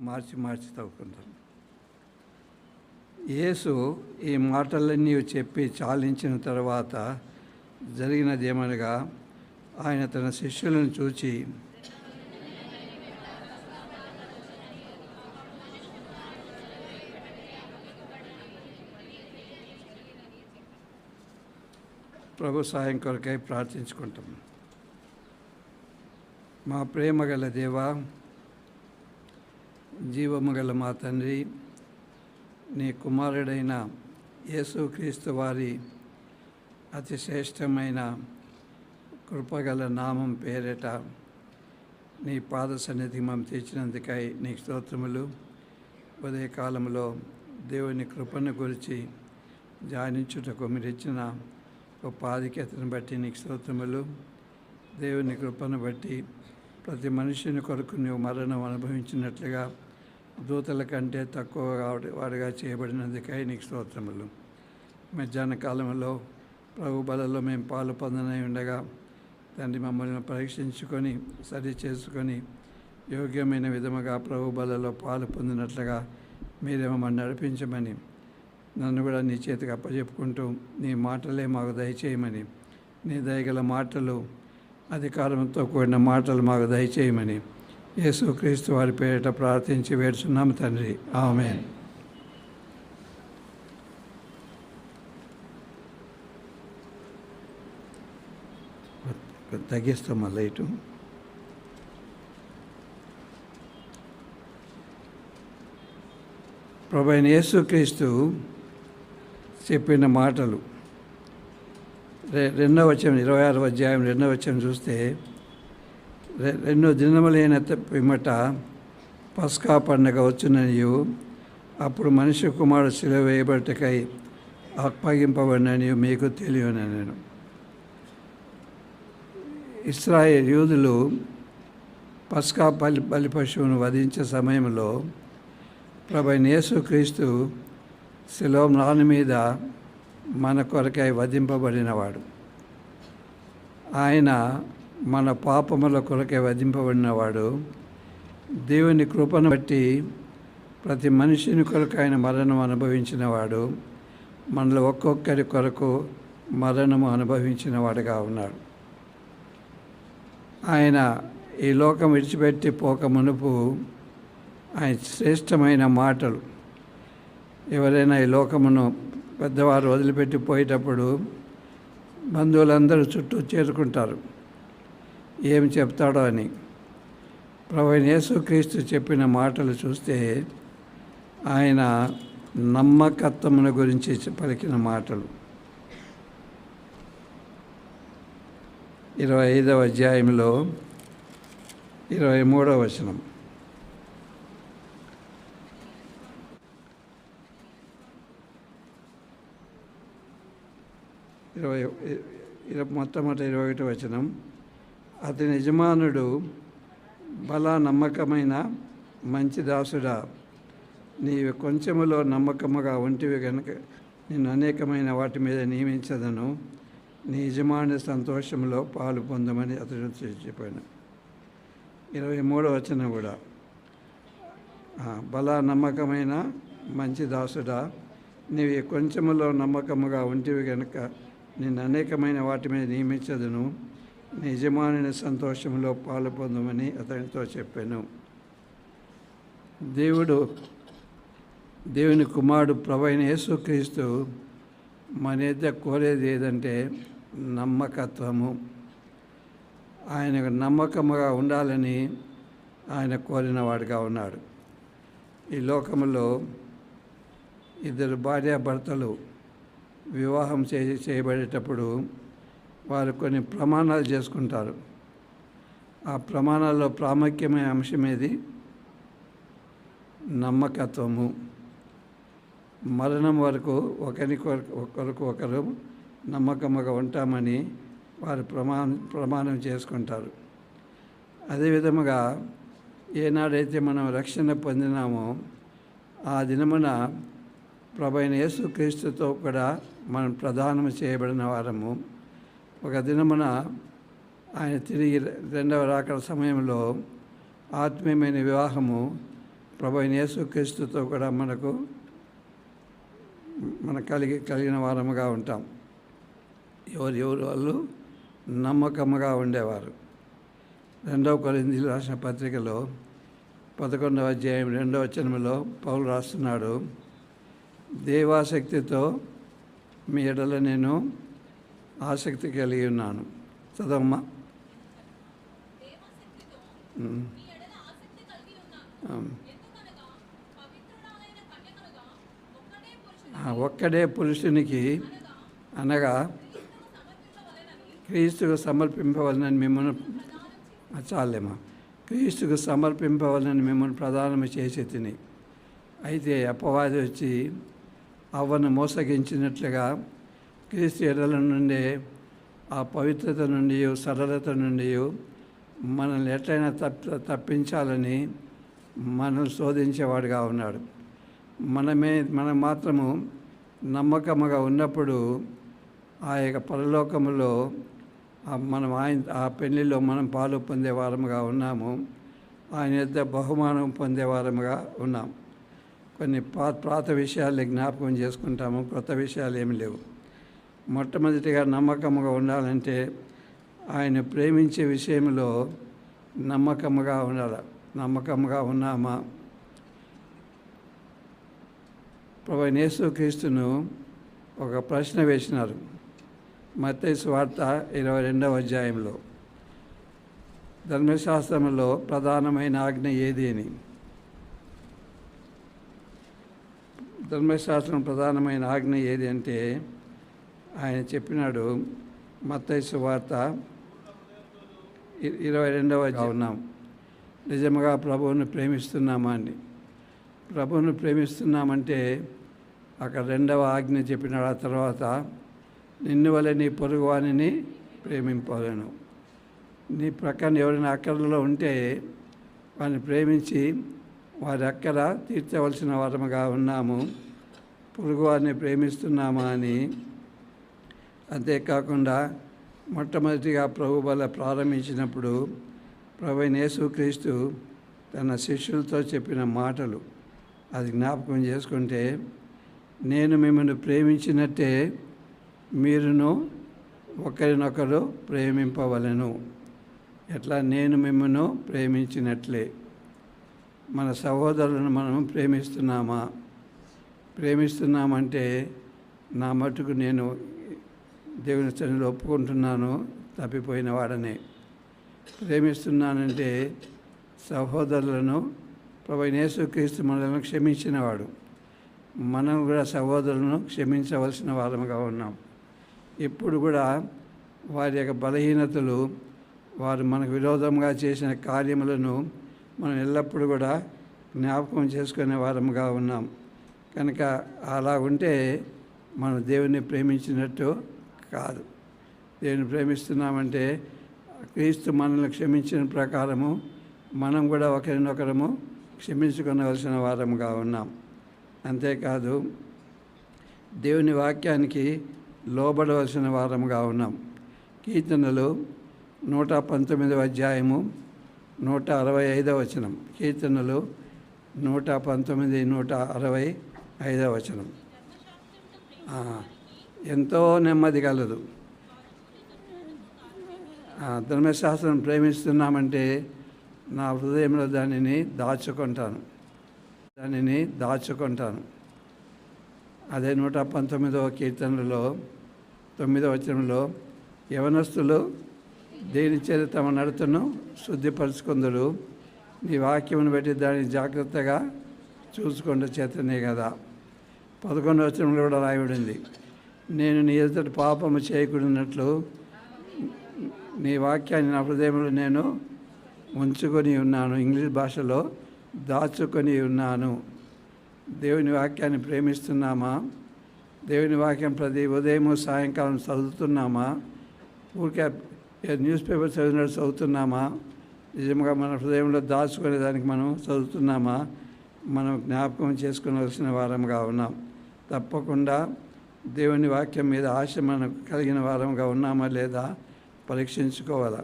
మార్చి చదువుకుంటాం. యేసు ఈ మాటలన్నీ చెప్పి చాలించిన తర్వాత జరిగినదేమనగా, ఆయన తన శిష్యులను చూచి, ప్రభు సాయం కొరకై ప్రార్థించుకుంటాం. మా ప్రేమ గల దేవా, జీవము గల మా తండ్రి, నీ కుమారుడైన యేసుక్రీస్తు వారి అతి శ్రేష్టమైన కృపగల నామం పేరిట నీ పాద సన్నిధి మేము తెచ్చినందుకై నీకు స్తోత్రములు. ఉదయకాలంలో దేవుని కృపను గురించి ధ్యానించుటకు మీరు ఇచ్చిన గొప్ప ఆధిక్యతను బట్టి నీకు స్తోత్రములు. దేవుని కృపను బట్టి ప్రతి మనుషుని కొరకు నువ్వు మరణం అనుభవించినట్లుగా దూతల కంటే తక్కువ వాడిగా చేయబడినందుకై నీకు స్తోత్రములు. మధ్యాహ్న కాలంలో ప్రభు బలలో మేము పాలు పొందనై ఉండగా తండ్రి మమ్మల్ని పరీక్షించుకొని సరి చేసుకొని యోగ్యమైన విధముగా ప్రభు బలలో పాలు పొందినట్లుగా మీరే మమ్మల్ని నడిపించమని, నన్ను కూడా నీ చేతికి అప్పచెప్పుకుంటూ నీ మాటలే మాకు దయచేయమని, నీ దయగల మాటలు, అధికారంతో కూడిన మాటలు మాకు దయచేయమని యేసుక్రీస్తు వారి పేరిట ప్రార్థించి వేడుచున్నాము తండ్రి, ఆమేన్. తగ్గిస్తాం మళ్ళీ ఇటు. ప్రభువైన యేసుక్రీస్తు చెప్పిన మాటలు 2వ వచనం 26వ అధ్యాయం 2వ వచనం చూస్తే, 2 దినములైన పిమ్మట పస్కా పండగ వచ్చుననియు, అప్పుడు మనిషి కుమారుడు శిలువ వేయబట్టుకై అప్పగింపబడిననియు మీకు తెలియనెను. ఇశ్రాయేలు యూదులు పస్కా బలి పశువును వధించే సమయంలో ప్రభువైన యేసుక్రీస్తు శిలువ మ్రాను మీద మన కొరకై వధింపబడినవాడు. ఆయన మన పాపముల కొరకై వధింపబడినవాడు. దేవుని కృపను బట్టి ప్రతి మనిషిని కొరకు ఆయన మరణం అనుభవించినవాడు. మనలో ఒక్కొక్కరి కొరకు మరణము అనుభవించిన వాడుగా ఉన్నాడు. ఆయన ఈ లోకం విడిచిపెట్టి పోక మునుపు ఆయన శ్రేష్టమైన మాటలు, ఎవరైనా ఈ లోకమును పెద్దవారు వదిలిపెట్టి పోయేటప్పుడు బంధువులందరూ చుట్టూ చేరుకుంటారు, ఏం చెప్తాడో అని. ప్రభువైన యేసుక్రీస్తు చెప్పిన మాటలు చూస్తే ఆయన నమ్మకత్వమును గురించి పలికిన మాటలు. 25వ అధ్యాయంలో 23వ వచనం, మొట్టమొదటి 21వ వచనం, అతని యజమానుడు, బలా నమ్మకమైన మంచి దాసుడా, నీవు కొంచెములో నమ్మకముగా ఉంటివి కనుక నిన్ను అనేకమైన వాటి మీద నియమించదను, నీ యజమాని సంతోషంలో పాలు పొందమని అతడు చెప్పాను. 23వ వచనం కూడా, బలా నమ్మకమైన మంచి దాసుడా, నీవు కొంచెములో నమ్మకముగా ఉంటివి కనుక నిన్ను అనేకమైన వాటి మీద నియమించదును, నీ యజమాని సంతోషంలో పాలు పొందమని అతనితో చెప్పాను. దేవుని కుమారుడు ప్రభువైన యేసుక్రీస్తు మన యొద్ద కోరేది ఏదంటే నమ్మకత్వము. ఆయనకు నమ్మకముగా ఉండాలని ఆయన కోరినవాడుగా ఉన్నాడు. ఈ లోకంలో 2 భార్యాభర్తలు వివాహం చేయబడేటప్పుడు వారు కొన్ని ప్రమాణాలు చేసుకుంటారు. ఆ ప్రమాణాల్లో ప్రాముఖ్యమైన అంశం ఏది? నమ్మకత్వము. మరణం వరకు ఒకరు నమ్మకముగా ఉంటామని వారు ప్రమాణం చేసుకుంటారు. అదేవిధముగా ఏనాడైతే మనం రక్షణ పొందినామో ఆ దినమున ప్రభువైన యేసుక్రీస్తుతో కూడా మనం ప్రదానం చేయబడిన వారము. ఒక దినమున ఆయన తిరిగి 2వ రాకడ సమయంలో ఆత్మీయమైన వివాహము ప్రభువైన యేసుక్రీస్తుతో కూడా కలిగిన వారముగా ఉంటాం. ఎవరు వాళ్ళు నమ్మకముగా ఉండేవారు. 2 కొరింథీయులకు రాసిన పత్రికలో 11వ అధ్యాయం 2వ వచనంలో పౌలు రాస్తున్నాడు, దేవాసక్తితో మీ ఎడల నేను ఆసక్తి కలిగి ఉన్నాను. చదవమ్మా. ఒక్కడే పురుషునికి అనగా క్రీస్తుకు సమర్పింపవలనని మిమ్మల్ని చాలేమా క్రీస్తుకు సమర్పింపవలనని మిమ్మల్ని ప్రదానము చేసి తిని. అయితే అపవాది వచ్చి అవ్వను మోసగించినట్లుగా క్రీస్తు ఎడల నుండే ఆ పవిత్రత నుండి సరళత నుండి మనల్ని ఎట్లయినా తప్పించాలని మనల్ని శోధించేవాడుగా ఉన్నాడు. మనం మాత్రము నమ్మకముగా ఉన్నప్పుడు ఆ యొక్క పరలోకములో మనం ఆ పెళ్లిలో మనం పాలు పొందేవారముగా ఉన్నాము. ఆయన యొద్ద బహుమానం పొందేవారముగా ఉన్నాం. కొన్ని పాత విషయాలు జ్ఞాపకం చేసుకుంటాము, కొత్త విషయాలు ఏమి లేవు. మొట్టమొదటిగా నమ్మకముగా ఉండాలంటే ఆయన ప్రేమించే విషయంలో నమ్మకముగా ఉండాలి. నమ్మకముగా ఉన్నామా? ప్రభువైన యేసుక్రీస్తును ఒక ప్రశ్న వేసినారు మత్తయి సువార్త 22వ అధ్యాయంలో. ధర్మశాస్త్రంలో ప్రధానమైన ఆజ్ఞ ఏది అని. ధర్మశాస్త్రం ప్రధానమైన ఆజ్ఞ ఏది అంటే ఆయన చెప్పినాడు, మత్తయి సువార్త 22వ అధ్యాయం ఉన్నాం. నిజముగా ప్రభువును ప్రేమిస్తున్నామా అని. ప్రభువును ప్రేమిస్తున్నామంటే అక్కడ 2వ ఆజ్ఞ చెప్పినాడు. ఆ తర్వాత నిన్ను వలె నీ పొరుగువానిని ప్రేమింపలేను. నీ ప్రక్కన ఎవరైనా అక్కరలో ఉంటే వారిని ప్రేమించి వారి అక్కర తీర్చవలసిన వారముగా ఉన్నాము. పొరుగువారిని ప్రేమిస్తున్నామా అని. అంతేకాకుండా మొట్టమొదటిగా ప్రభు బల ప్రారంభించినప్పుడు ప్రభువైన యేసుక్రీస్తు తన శిష్యులతో చెప్పిన మాటలు అది జ్ఞాపకం చేసుకుంటే, నేను మిమ్మల్ని ప్రేమించినట్టే మీరును ఒకరినొకరు ప్రేమింపవలెను. ఎట్లా? నేను మిమ్మల్ని ప్రేమించినట్లే. మన సహోదరులను మనం ప్రేమిస్తున్నామంటే నా మటుకు నేను దేవుని సన్నిధిలో ఒప్పుకుంటున్నాను, తప్పిపోయిన వాడనే. ప్రేమిస్తున్నానంటే సహోదరులను ప్రభువైన యేసుక్రీస్తు మనల్ని క్షమించినవాడు. మనం కూడా సహోదరులను క్షమించవలసిన వారముగా ఉన్నాం. ఇప్పుడు కూడా వారి యొక్క బలహీనతలు, వారు మనకు విరోధంగా చేసిన కార్యములను మనం ఎల్లప్పుడూ కూడా జ్ఞాపకం చేసుకునే వారముగా ఉన్నాం. కనుక అలా ఉంటే మనం దేవుని ప్రేమించినట్టు కాదు. దేవుని ప్రేమిస్తున్నామంటే క్రీస్తు మనల్ని క్షమించిన ప్రకారము మనం కూడా ఒకరినొకరము క్షమించుకునవలసిన వారముగా ఉన్నాం. అంతేకాదు దేవుని వాక్యానికి లోబడవలసిన వారముగా ఉన్నాం. కీర్తనలు 119వ అధ్యాయము 165వ వచనం. కీర్తనలు 119, 165వ వచనం. ఎంతో నెమ్మది కలదు. ధర్మశాస్త్రం ప్రేమిస్తున్నామంటే నా హృదయంలో దానిని దాచుకుంటాను. అదే 119వ కీర్తనలో 9వ వచనంలో, యవనస్తులు దేని చేత తమ నడతను శుద్ధిపరచుకుందరు, నీ వాక్యమును బట్టి దాన్ని జాగ్రత్తగా చూసుకుంటే చేతనే కదా. 11వ వచనంలో కూడా రాయబడింది, నేను నీ ఎదుట పాపము చేయకూడనట్లు నీ వాక్యాన్ని నా హృదయంలో నేను ఉంచుకొని ఉన్నాను. ఇంగ్లీష్ భాషలో దాచుకొని ఉన్నాను. దేవుని వాక్యాన్ని ప్రేమిస్తున్నామా? దేవుని వాక్యం ప్రతి ఉదయము సాయంకాలం చదువుతున్నామా? ఊరికే న్యూస్ పేపర్ చదివినట్టు చదువుతున్నామా? నిజంగా మన హృదయంలో దాచుకునే దానికి మనం చదువుతున్నామా? మనం జ్ఞాపకం చేసుకునవలసిన వారంగా ఉన్నాం. తప్పకుండా దేవుని వాక్యం మీద ఆశ మనకు కలిగిన వారంగా ఉన్నామా లేదా పరీక్షించుకోవాలా.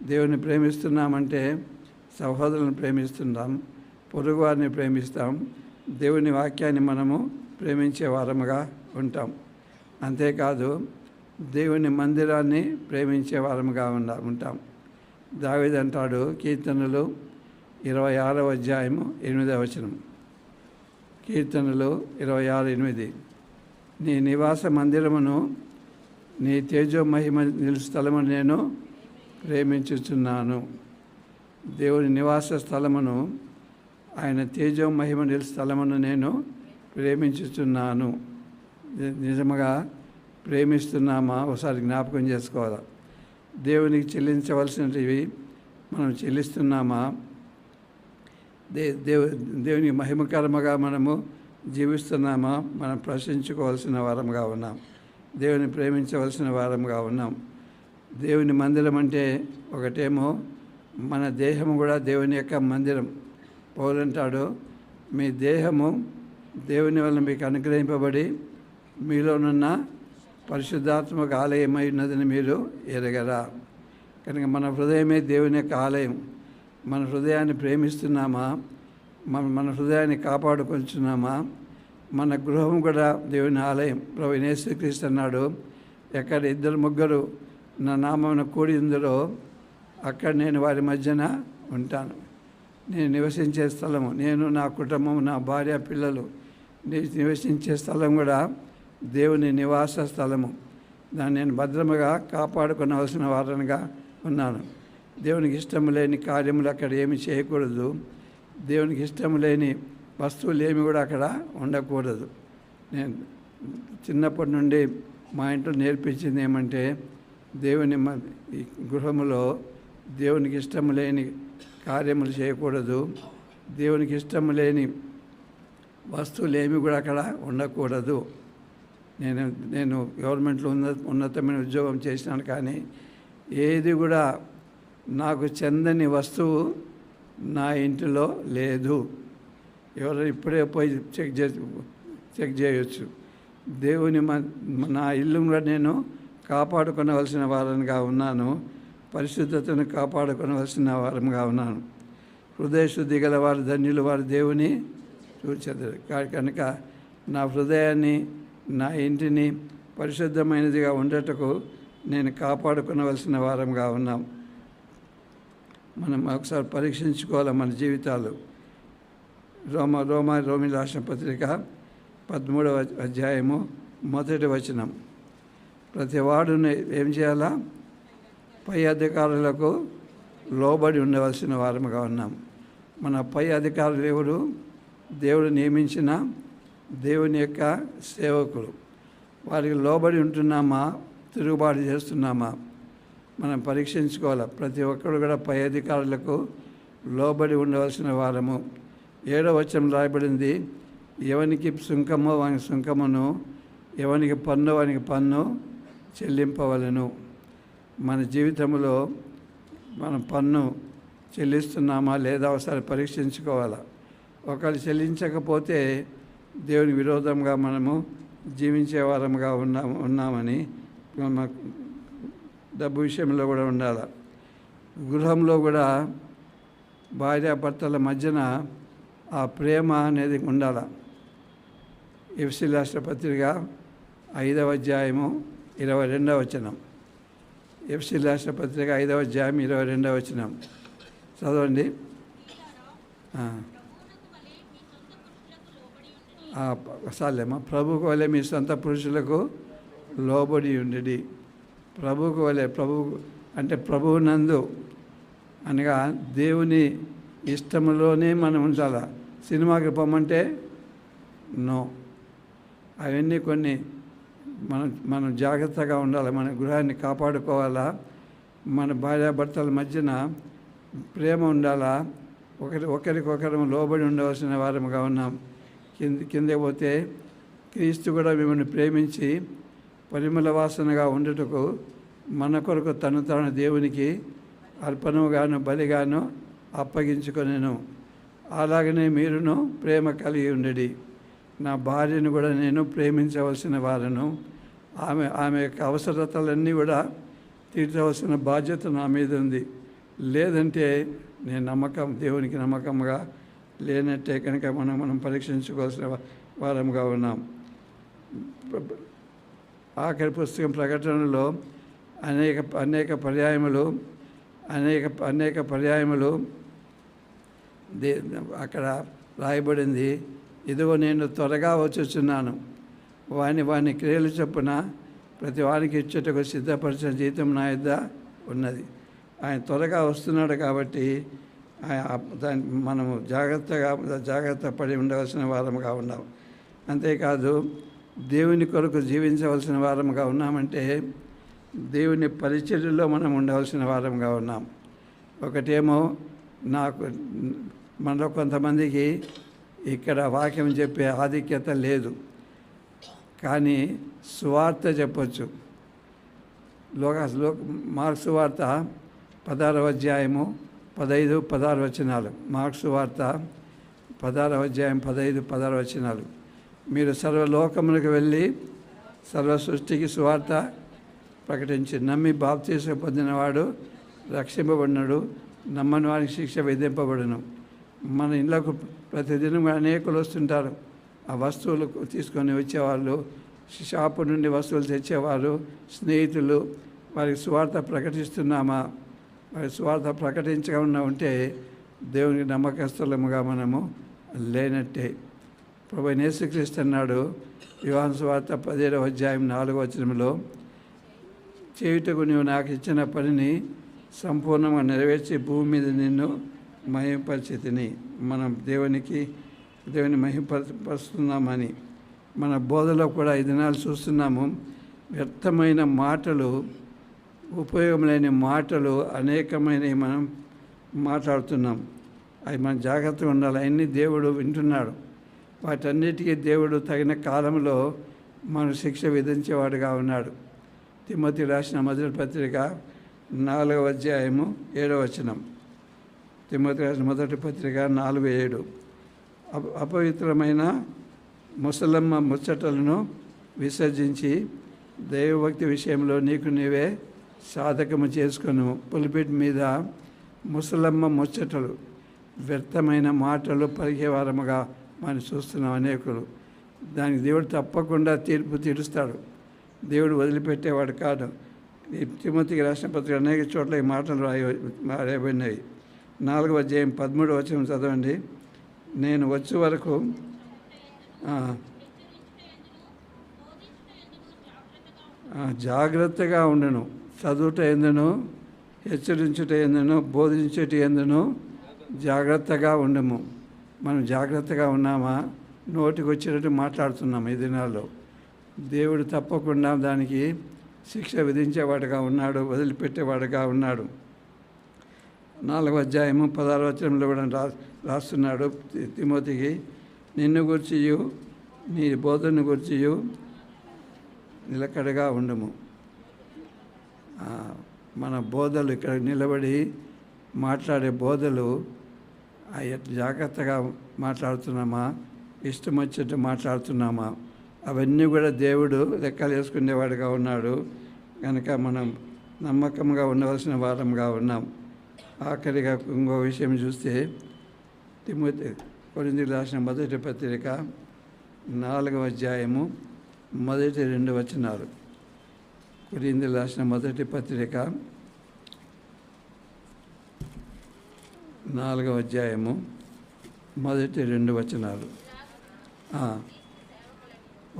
దేవుని ప్రేమిస్తున్నామంటే సహోదరులను ప్రేమిస్తున్నాం. పొరుగువారిని ప్రేమిస్తాం, దేవుని వాక్యాన్ని మనము ప్రేమించే వారముగా ఉంటాం. అంతేకాదు దేవుని మందిరాన్ని ప్రేమించే వారముగా ఉంటాం. దావీదు అంటాడు, కీర్తనలు 26వ అధ్యాయము 8వ వచనం, కీర్తనలు 26:8, నీ నివాస మందిరమును, నీ తేజో మహిమ నిలు స్థలమును నేను ప్రేమించుచున్నాను. దేవుని నివాస స్థలమును, ఆయన తేజో మహిమ నిలు స్థలమును నేను ప్రేమించుచున్నాను. నిజముగా ప్రేమిస్తున్నామా? ఒకసారి జ్ఞాపకం చేసుకోవాలి. దేవునికి చెల్లించవలసినవి మనం చెల్లిస్తున్నామా? దేవునికి మహిమకరముగా మనము జీవిస్తున్నామా? మనం ప్రశ్నించుకోవాల్సిన వారముగా ఉన్నాం. దేవుని ప్రేమించవలసిన వారముగా ఉన్నాం. దేవుని మందిరం అంటే ఒకటేమో మన దేహము కూడా దేవుని యొక్క మందిరం. పౌలు అంటాడు, మీ దేహము దేవుని వల్ల మీకు అనుగ్రహింపబడి మీలోనున్న పరిశుద్ధాత్మక ఆలయమై ఉన్నదని మీరు ఎరగరా. కనుక మన హృదయమే దేవుని యొక్క ఆలయం. మన హృదయాన్ని ప్రేమిస్తున్నామా? మన హృదయాన్ని కాపాడుకుంటున్నామా? మన గృహం కూడా దేవుని ఆలయం. ప్రభువైన యేసుక్రీస్తు అన్నాడు, ఎక్కడ 2-3 నా నామమున కూడి ఉందరో అక్కడ నేను వారి మధ్యన ఉంటాను. నేను నివసించే స్థలము, నేను, నా కుటుంబం, నా భార్య, పిల్లలు నివసించే స్థలం కూడా దేవుని నివాస స్థలము. దాన్ని నేను భద్రముగా కాపాడుకోవలసిన వారనిగా ఉన్నాను. దేవునికి ఇష్టం లేని కార్యములు అక్కడ ఏమి చేయకూడదు. దేవునికి ఇష్టం లేని వస్తువులు ఏమి కూడా అక్కడ ఉండకూడదు. నేను చిన్నప్పటి నుండి మా ఇంట్లో నేర్పించింది ఏమంటే, దేవుని ఈ గృహములో దేవునికి ఇష్టం లేని కార్యములు చేయకూడదు. దేవునికి ఇష్టం లేని వస్తువులు ఏమి కూడా అక్కడ ఉండకూడదు. నేను గవర్నమెంట్లో ఉన్నతమైన ఉద్యోగం చేసినాను, కానీ ఏది కూడా నాకు చెందని వస్తువు నా ఇంటిలో లేదు. ఎవరు ఇప్పుడే పోయి చెక్ చేయొచ్చు. దేవుని నా ఇల్లు కూడా నేను కాపాడుకోవలసిన వారనిగా ఉన్నాను. పరిశుద్ధతను కాపాడుకోవలసిన వారంగా ఉన్నాను. హృదయ శుద్ధి గల వారు ధన్యులు, వారు దేవుని చూచెదరు. కనుక నా హృదయాన్ని, నా ఇంటిని పరిశుద్ధమైనదిగా ఉండటకు నేను కాపాడుకోవలసిన వారంగా ఉన్నాం. మనం ఒకసారి పరీక్షించుకోవాలి మన జీవితాలు. రోమి రాసిన పత్రిక 13వ అధ్యాయము 1వ వచనం, ప్రతి వాడుని ఏం చేయాలా? పై అధికారులకు లోబడి ఉండవలసిన వారముగా ఉన్నాం. మన పై అధికారులు ఎవరు? దేవుడు నియమించిన దేవుని యొక్క సేవకులు. వారికి లోబడి ఉంటున్నామా? తిరుగుబాటు చేస్తున్నామా? మనం పరీక్షించుకోవాలి. ప్రతి ఒక్కరు కూడా పై అధికారులకు లోబడి ఉండవలసిన వారము. 7వ వచనం రాయబడింది, ఎవనికి సుంకమో వానికి సుంకమును, ఎవనికి పన్ను వానికి పన్ను చెల్లింపవలెను. మన జీవితంలో మనం పన్ను చెల్లిస్తున్నామా లేదా ఒకసారి పరీక్షించుకోవాలా. ఒకళ్ళు చెల్లించకపోతే దేవుని విరోధంగా మనము జీవించే వారముగా ఉన్నామని డబ్బు విషయంలో కూడా ఉండాలి. గృహంలో కూడా భార్యాభర్తల మధ్యన ఆ ప్రేమ అనేది ఉండాలి. ఎఫెసీయుల రాసిన పత్రిక 5వ అధ్యాయము 22వ వచనం. ఎఫెసీయుల రాసిన పత్రిక 5వ అధ్యాయం 22వ వచనం చదవండి. సాలేమా, ప్రభువుకు వలె మీ సొంత పురుషులకు లోబడి ఉండేది. ప్రభువుకు వలె, ప్రభువు అంటే ప్రభువునందు అనగా దేవుని ఇష్టంలోనే మనం ఉంచాలి. సినిమాకి పొమ్మంటే నో. అవన్నీ కొన్ని మనం జాగ్రత్తగా ఉండాలి. మన గృహాన్ని కాపాడుకోవాలా. మన భార్యాభర్తల మధ్యన ప్రేమ ఉండాలా. ఒకరికొకరు లోబడి ఉండవలసిన వారముగా ఉన్నాం. కింద పోతే క్రీస్తు కూడా మిమ్మల్ని ప్రేమించి పరిమళ వాసనగా ఉండుటకు మన కొరకు తను దేవునికి అర్పణముగాను బలిగాను అప్పగించుకొనెను. అలాగనే మీరును ప్రేమ కలిగి ఉండడి. నా భార్యను కూడా నేను ప్రేమించవలసిన వారను. ఆమె యొక్క అవసరతలన్నీ కూడా తీర్చవలసిన బాధ్యత నా మీద ఉంది. లేదంటే నేను దేవునికి నమ్మకంగా లేనట్టే కనుక మనం పరీక్షించుకోవాల్సిన వారంగా ఉన్నాం. ఆఖరి పుస్తకం ప్రకటనలో అనేక పర్యాయములు అక్కడ రాయబడింది, ఇదిగో నేను త్వరగా వచ్చుచున్నాను, వాని క్రియలు చొప్పున ప్రతి వారికి ఇచ్చేటకు సిద్ధపరిచిన జీతం నా యొద్ద ఉన్నది. ఆయన త్వరగా వస్తున్నాడు కాబట్టి దాన్ని మనము జాగ్రత్త పడి ఉండవలసిన వారముగా ఉన్నాం. అంతేకాదు దేవుని కొరకు జీవించవలసిన వారముగా ఉన్నామంటే దేవుని పరిచర్యలో మనం ఉండవలసిన వారముగా ఉన్నాం. ఒకటేమో మనలో కొంతమందికి ఇక్కడ వాక్యం చెప్పే ఆధిక్యత లేదు, కానీ సువార్త చెప్పొచ్చు. మార్క్స్ వార్త 16వ అధ్యాయము 15-16 వచనాలు. మార్క్స్ వార్త 16వ అధ్యాయం 15-16 వచనాలు. మీరు సర్వలోకములకు వెళ్ళి సర్వ సృష్టికి సువార్త ప్రకటించి నమ్మి బాప్తీసం పొందినవాడు రక్షింపబడినడు, నమ్మని వారికి శిక్ష విధింపబడును. మన ఇళ్ళకు ప్రతిదినం అనేకులు వస్తుంటారు. ఆ వస్తువులు తీసుకొని వచ్చేవాళ్ళు, షాపు నుండి వస్తువులు తెచ్చేవారు, స్నేహితులు. వారికి సువార్త ప్రకటిస్తున్నామా? వారి సువార్త ప్రకటించకుండా ఉంటే దేవునికి నమ్మకస్తులముగా మనము లేనట్టే. ప్రభువైన యేసుక్రీస్తు అన్నాడు యోహాను సువార్త 17వ అధ్యాయం 4వ వచనంలో, చేయుటకు నీవు నాకు ఇచ్చిన పనిని సంపూర్ణంగా నెరవేర్చి భూమి మీద నిన్ను మహిమపరిచితిని. మనం దేవుని మహిమపరుస్తున్నామని మన బోధలో కూడా ఈ దినాలు చూస్తున్నాము. వ్యర్థమైన మాటలు, ఉపయోగం లేని మాటలు అనేకమైనవి మనం మాట్లాడుతున్నాం. అవి మనం జాగ్రత్తగా ఉండాలి. అన్నీ దేవుడు వింటున్నాడు. వాటన్నిటికీ దేవుడు తగిన కాలంలో మన శిక్ష విధించేవాడుగా ఉన్నాడు. తిమోతి రాసిన మొదటి పత్రిక 4వ అధ్యాయము 7వ వచనం. తిమోతి రాసిన మొదటి పత్రిక 4:7. అపవిత్రమైన ముసలమ్మ ముచ్చటలను విసర్జించి దైవభక్తి విషయంలో నీకు నీవే సాధకము చేసుకొను. పులిపిట్ మీద ముసలమ్మ ముచ్చటలు, వ్యర్థమైన మాటలు పలికేవారముగా మనం చూస్తున్నాం అనేకులు. దానికి దేవుడు తప్పకుండా తీర్పు తీరుస్తాడు. దేవుడు వదిలిపెట్టేవాడు కాదు. ఈ తిమోతికి రాసిన పత్రిక అనేక చోట్ల ఈ మాటలు రాయబడినవి. 4వ అధ్యాయం 13వ వచనం చదవండి. నేను వచ్చే వరకు జాగ్రత్తగా ఉండను, చదువుట ఎందును, హెచ్చరించుట ఎందును, బోధించుట ఎందును జాగ్రత్తగా ఉండము. మనం జాగ్రత్తగా ఉన్నామా? నోటికి వచ్చినట్టు మాట్లాడుతున్నాము. ఈ దినాల్లో దేవుడు తప్పకుండా దానికి శిక్ష విధించేవాడుగా ఉన్నాడు, వదిలిపెట్టేవాడుగా ఉన్నాడు. 4వ అధ్యాయము 16వ వచనంలో కూడా రాస్తున్నాడు తిమోతికి, నిన్ను గుర్చియు నీ బోధను గుర్చియు నిలకడగా ఉండము. మన బోధలు ఇక్కడ నిలబడి మాట్లాడే బోధలు జాగ్రత్తగా మాట్లాడుతున్నామా, ఇష్టం వచ్చేట్టు మాట్లాడుతున్నామా? అవన్నీ కూడా దేవుడు లెక్కలు వేసుకునేవాడుగా ఉన్నాడు. కనుక మనం నమ్మకంగా ఉండవలసిన వారంగా ఉన్నాం. ఆఖరిగా ఇంకో విషయం చూస్తే తిమోతి కొరింథీయులకు రాసిన మొదటి పత్రిక 4వ అధ్యాయము 1-2 వచనాలు. కొరింథీయులకు రాసిన మొదటి పత్రిక 4వ అధ్యాయము 1-2 వచనాలు.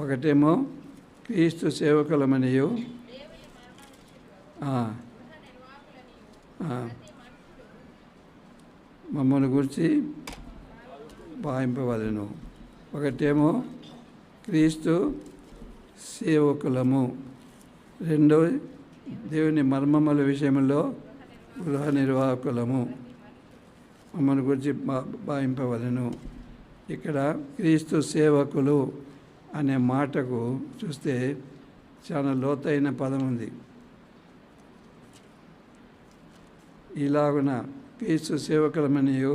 ఒకటేమో క్రీస్తు సేవకులమనియు మమ్మల్ని గురించి భావింపవలెను. ఒకటేమో క్రీస్తు సేవకులము, రెండో దేవుని మర్మముల విషయంలో గృహ నిర్వాహకులము, మమ్మల్ని గురించి భావింపవలెను. ఇక్కడ క్రీస్తు సేవకులు అనే మాటకు చూస్తే చాలా లోతైన పదం ఉంది. ఇలాగున క్రీస్తు సేవకులమనియు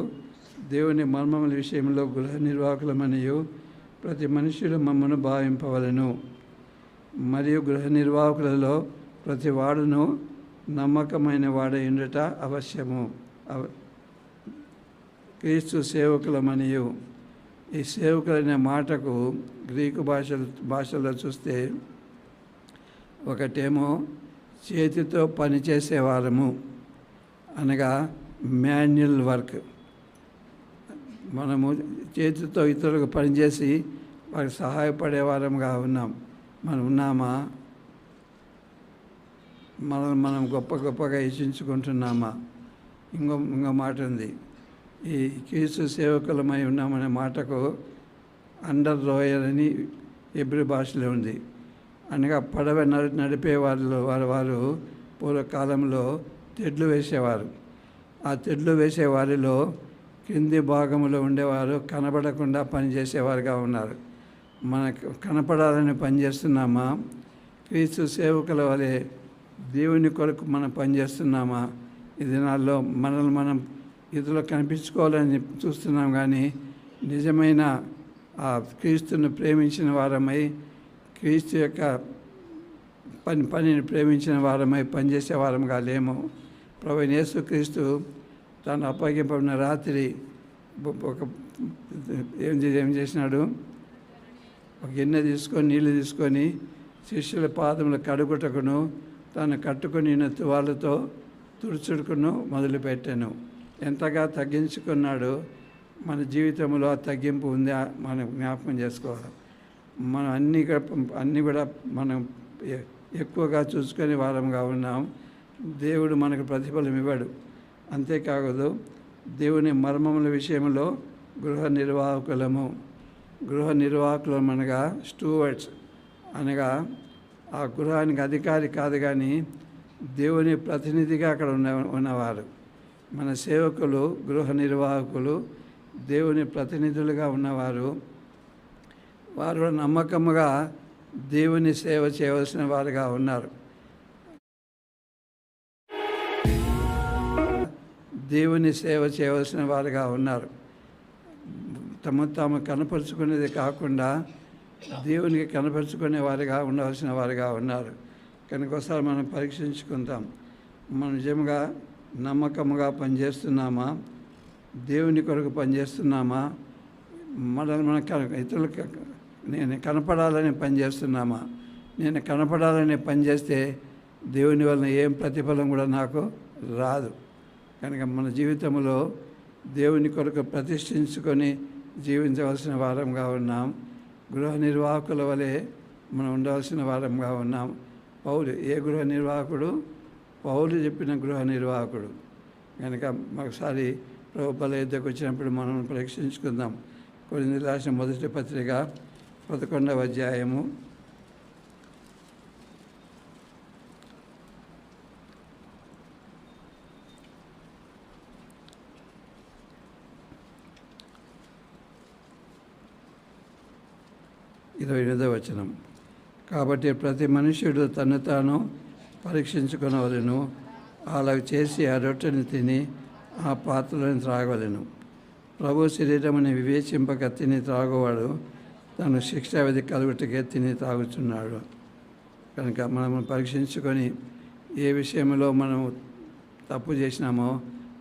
దేవుని మర్మముల విషయంలో గృహ నిర్వాహకులమనియు ప్రతి మనుషులు మమ్మను భావింపవలెను. మరియు గృహ నిర్వాహకులలో ప్రతి వాడును నమ్మకమైన వాడై ఉండట అవశ్యము. క్రీస్తు సేవకులమనియు. ఈ సేవకులనే మాటకు గ్రీకు భాషలో చూస్తే ఒకటేమో చేతితో పనిచేసేవారము, అనగా మాన్యువల్ వర్క్. మనము చేతితో ఇతరులకు పనిచేసి వారికి సహాయపడేవారంగా ఉన్నాం. మనం ఉన్నామా? మనం గొప్పగా హెచ్చించుకుంటున్నామా? ఇంకో మాట ఉంది. ఈ క్రీస్తు సేవకులమై ఉన్నామనే మాటకు అండర్ రోయర్ అని హెబ్రీ భాషలో ఉంది. అనగా పడవ నడిపే వారు పూర్వకాలంలో తెడ్లు వేసేవారు. ఆ తెడ్లు వేసే వారిలో కింది భాగంలో ఉండేవారు కనబడకుండా పనిచేసేవారుగా ఉన్నారు. మనకు కనపడాలని పనిచేస్తున్నామా? క్రీస్తు సేవకుల వలె దేవుని కొరకు మనం పనిచేస్తున్నామా? ఈ దినాల్లో మనల్ని మనం ఇతరులకు కనిపించుకోవాలని చూస్తున్నాం, కానీ నిజమైన ఆ క్రీస్తును ప్రేమించిన వారమై, క్రీస్తు యొక్క పనిని ప్రేమించిన వారమై పనిచేసే వారంగా లేము. ప్రభువైన యేసుక్రీస్తు తాను అప్పగింపబడిన రాత్రి ఏం చేసినాడు? ఒక గిన్నె తీసుకొని నీళ్ళు తీసుకొని శిష్యుల పాదముల కడుగుటకును తాను కట్టుకుని తువాలతో తుడుచుడుకును మొదలుపెట్టాను. ఎంతగా తగ్గించుకున్నాడు. మన జీవితంలో ఆ తగ్గింపు ఉందా మనం జ్ఞాపకం చేసుకోవాలి. మనం అన్నీ కూడా మనం ఎక్కువగా చూసుకునే వారంగా ఉన్నాం. దేవుడు మనకు ప్రతిఫలం ఇవ్వడు. అంతేకాదు, దేవుని మర్మముల విషయంలో గృహ నిర్వాహకులం అనగా స్టూవర్డ్స్, అనగా ఆ గృహానికి అధికారి కాదు, కానీ దేవుని ప్రతినిధిగా అక్కడ ఉన్నవారు. మన సేవకులు, గృహ నిర్వాహకులు దేవుని ప్రతినిధులుగా ఉన్నవారు. వారు నమ్మకముగా దేవుని సేవ చేయవలసిన వారుగా ఉన్నారు. దేవుని సేవ చేయవలసిన వారుగా ఉన్నారు. తాము కనపరుచుకునేది కాకుండా దేవునికి కనపరుచుకునే వారిగా ఉండవలసిన వారుగా ఉన్నారు. కనుక ఒకసారి మనం పరీక్షించుకుందాం. మనం నిజంగా నమ్మకముగా పనిచేస్తున్నామా? దేవుని కొరకు పనిచేస్తున్నామా? మన ఇతరులకు నేను కనపడాలని పనిచేస్తున్నామా? నేను కనపడాలని పనిచేస్తే దేవుని వలన ఏం ప్రతిఫలం కూడా నాకు రాదు. కనుక మన జీవితంలో దేవుని కొరకు ప్రతిష్ఠించుకొని జీవించవలసిన వారంగా ఉన్నాం. గృహ నిర్వాహకుల వలె మనం ఉండవలసిన వారంగా ఉన్నాం. పౌలు ఏ గృహ నిర్వాహకుడు? పౌలు చెప్పిన గృహ నిర్వాహకుడు. కనుక ఒకసారి ప్రభు బల యుద్ధకు వచ్చినప్పుడు మనం పరీక్షించుకుందాం. కొరింథీయులకు రాసిన మొదటి పత్రిక 11వ అధ్యాయము 28వ వచనం. కాబట్టి ప్రతి మనుష్యుడు తను తాను పరీక్షించుకొనవలెను. అలా చేసి ఆ రొట్టెని తిని ఆ పాత్రలను త్రాగవలెను. ప్రభు శరీరముని వివేచింపక తిని త్రాగువాడు తను శిక్షావిధి కలుగుటకే తిని త్రాగుచున్నాడు. కనుక మనము పరీక్షించుకొని ఏ విషయంలో మనము తప్పు చేసినామో,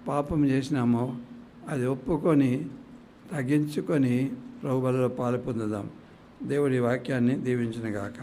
పాపం చేసినామో అది ఒప్పుకొని తగ్గించుకొని ప్రభు బలలో పాలు పొందుదాం. దేవుడి వాక్యాన్ని దీవించునుగాక.